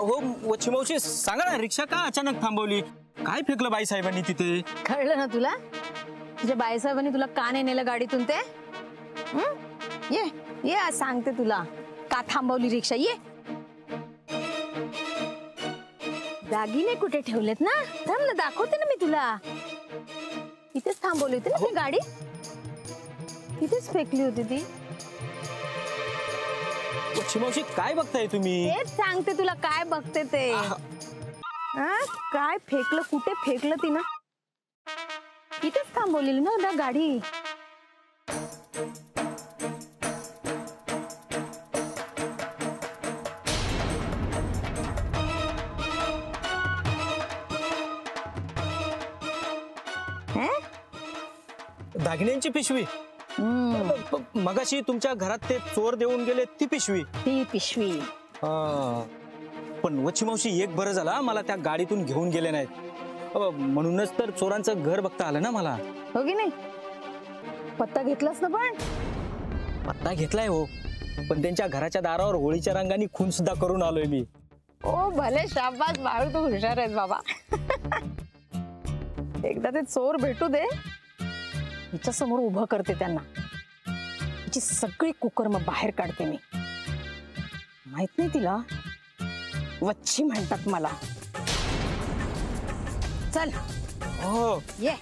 हो वच्छी मावशी सांगा ना, रिक्षा का अचानक थांबवली? काय फेकलं बाई साहेबांनी तिथे? कळलं ना तुला? तुझ्या बाईसाहेबांनी तुला का नाही नेलं गाडीतून ते? ये ये आज सांगते तुला का थांबवली रिक्षा. ये. दागिने कुठे ठेवलेत ना? थांब ना, दाखवते ना मी तुला. इथेच थांबवली होती ना ती गाडी. इथेच फेकली होती ती. वच्छी मावशी काय बघताय तुम्ही? तेच सांगते तुला काय बघते ते. काय फेकलं, कुठे फेकलं तिनं? इथेच थांबवलेली ना गाडी. दागिन्यांची पिशवी? मगाशी तुमच्या घरात ते चोर देऊन गेले ती पिशवी? ती पिशवी. पण वच्छी मावशी एक बरं झाला मला त्या गाडीतून घेऊन गेले नाहीत. म्हणूनच तर चोरांचं घर बघता आलं ना मला. हो की नाही? पत्ता घेतलास ना? पण पत्ता घेतलाय हो, पण त्यांच्या घराच्या दारावर होळीच्या रंगाने खून सुद्धा करून आलोय मी. ओ भले, शाबास बाळू, तू हुशार आहेस बाबा. एकदा ते चोर भेटू दे, हिच्या समोर उभं करते त्यांना. हिची सगळी कुकर्म बाहेर काढते मी. माहित नाही तिला वच्छी म्हणतात मला. चल हो ये.